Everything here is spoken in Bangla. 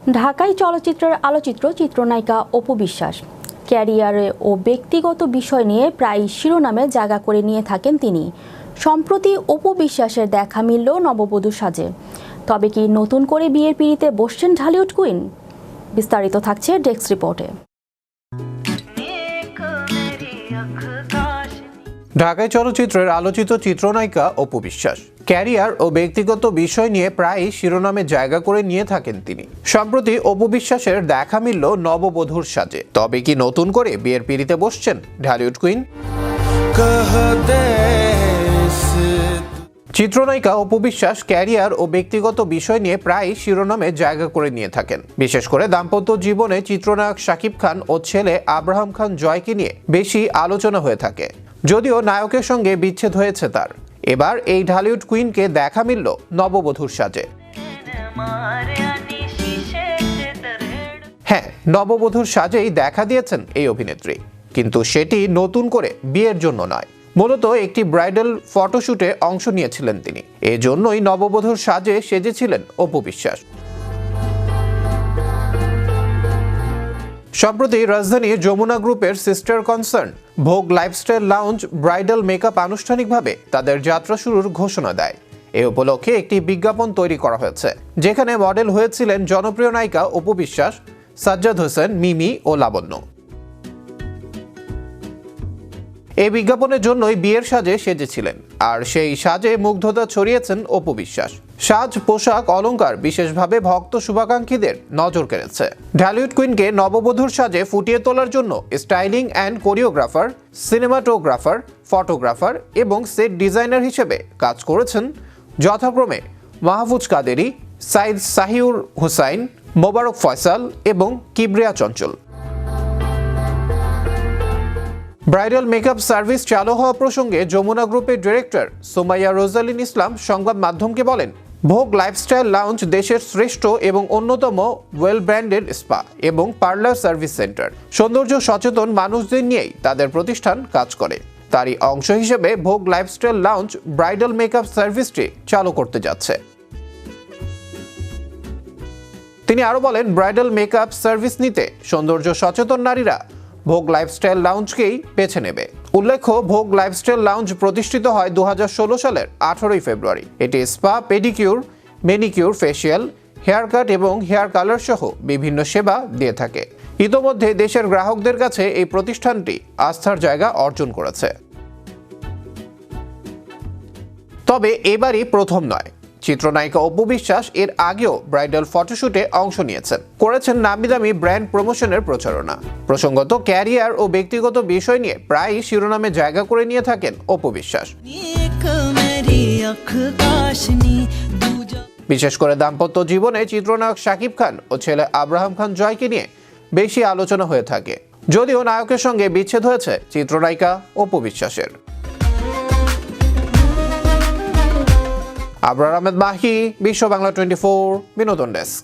ঢাকাই চলচ্চিত্রের আলোচিত চিত্রনায়িকা অপু বিশ্বাস ক্যারিয়ারে ও ব্যক্তিগত বিষয় নিয়ে প্রায় শিরোনামে জায়গা করে নিয়ে থাকেন তিনি। সম্প্রতি অপু বিশ্বাসের দেখা মিলল নববধূর সাজে। তবে কি নতুন করে বিয়ের পিঁড়িতে বসছেন ঢালিউড কুইন? বিস্তারিত থাকছে ডেস্ক রিপোর্টে। ঢাকাই চলচ্চিত্রের আলোচিত চিত্রনায়িকা অপু বিশ্বাস ক্যারিয়ার ও ব্যক্তিগত বিষয় নিয়ে প্রায়ই শিরোনামে জায়গা করে নিয়ে থাকেন তিনি। সম্প্রতি অপু বিশ্বাসের দেখা মিলল নববধূর সাজে। তবে কি নতুন করে বিয়ের পিঁড়িতে বসছেন ঢালিউড কুইন? চিত্রনায়িকা অপু বিশ্বাস ক্যারিয়ার ও ব্যক্তিগত বিষয় নিয়ে প্রায় শিরোনামে জায়গা করে নিয়ে থাকেন। বিশেষ করে দাম্পত্য জীবনে চিত্রনায়ক শাকিব খান ও ছেলে আব্রাহাম খান জয়কে নিয়ে বেশি আলোচনা হয়ে থাকে। যদিও নায়কের সঙ্গে বিচ্ছেদ হয়েছে তার, এবার এই ঢালিউড কুইনকে দেখা মিলল নববধূর সাজে। হ্যাঁ, নববধূর সাজেই দেখা দিয়েছেন এই অভিনেত্রী, কিন্তু সেটি নতুন করে বিয়ের জন্য নয়। মূলত একটি ব্রাইডাল ফটোশুটে অংশ নিয়েছিলেন তিনি। এজন্যই নববধূর সাজে সেজেছিলেন অপু বিশ্বাস। সম্প্রতি রাজধানীর যমুনা গ্রুপের সিস্টার কনসার্ন ভোগ লাইফস্টাইল লাউঞ্জ ব্রাইডাল মেকআপ আনুষ্ঠানিকভাবে তাদের যাত্রা শুরুর ঘোষণা দেয়। এ উপলক্ষে একটি বিজ্ঞাপন তৈরি করা হয়েছে, যেখানে মডেল হয়েছিলেন জনপ্রিয় নায়িকা অপু বিশ্বাস, সাজ্জাদ হোসেন, মিমি ও লাবণ্য। এই বিজ্ঞাপনের জন্যই বিয়ের সাজে সেজেছিলেন, আর সেই সাজে মুগ্ধতা ছড়িয়েছেন অপু বিশ্বাস। সাজ, পোশাক, অলংকার বিশেষভাবে ভক্ত শুভাকাঙ্ক্ষীদের নজর কেড়েছে। ঢালিউড কুইনকে নববধূর সাজে ফুটিয়ে তোলার জন্য styling and choreographer, cinematographer, photographer এবং সেট ডিজাইনার হিসেবে কাজ করেছেন যথাক্রমে মাহফুজ কাদেরি, সাইদ সাহিউর হুসাইন, মোবারক ফয়সাল এবং কিবরিয়া চঞ্চল। ব্রাইডাল মেকআপ সার্ভিস চালু হওয়া প্রসঙ্গে যমুনা গ্রুপের ডিরেক্টর সুমাইয়া রোজালিন ইসলাম সংবাদ মাধ্যমকে বলেন, ভোগ লাইফস্টাইল লাউঞ্জ দেশের শ্রেষ্ঠ এবং অন্যতম ওয়েল ব্র্যান্ডেড স্পা এবং পার্লার সার্ভিস সেন্টার। সৌন্দর্য সচেতন মানুষদের নিয়েই তাদের প্রতিষ্ঠান কাজ করে। তারই অংশ হিসেবে ভোগ লাইফস্টাইল লাউঞ্জ ব্রাইডাল মেকআপ সার্ভিসটি চালু করতে যাচ্ছে। তিনি আরো বলেন, ব্রাইডাল মেকআপ সার্ভিস নিতে সৌন্দর্য সচেতন নারীরা ভোগ লাইফস্টাইল লাউঞ্জকেই বেছে নেবে। উল্লেখ্য, ভোগ লাইফস্টাইল লাউঞ্জ প্রতিষ্ঠিত হয় 2016 সালের 18 ফেব্রুয়ারি। এটি spa, pedicure, manicure, facial, haircut এবং হেয়ার কালার সহ বিভিন্ন সেবা দিয়ে থাকে। ইতোমধ্যে দেশের গ্রাহকদের কাছে এই প্রতিষ্ঠানটি আস্থার জায়গা অর্জন করেছে। তবে এবারই প্রথম নয়। চিত্রনায়িকা অপু বিশ্বাস এর আগেও ব্রাইডাল ফটোশুটে অংশ নিয়েছেন, করেছেন নামিদামি ব্র্যান্ড প্রমোশনের প্রচারণা। প্রসঙ্গত, ক্যারিয়ার ও ব্যক্তিগত বিষয় নিয়ে প্রায়ই শিরোনামে জায়গা করে নিয়ে থাকেন অপু বিশ্বাস। বিশেষ করে দাম্পত্য জীবনে চিত্রনায়ক শাকিব খান ও ছেলে আব্রাহাম খান জয়কে নিয়ে বেশি আলোচনা হয়ে থাকে। যদিও নায়কের সঙ্গে বিচ্ছেদ হয়েছে চিত্রনায়িকা অপু বিশ্বাসের। আবরার আহমেদ মাহি, বিশ্ব বাংলা 24, বিনোদন ডেস্ক।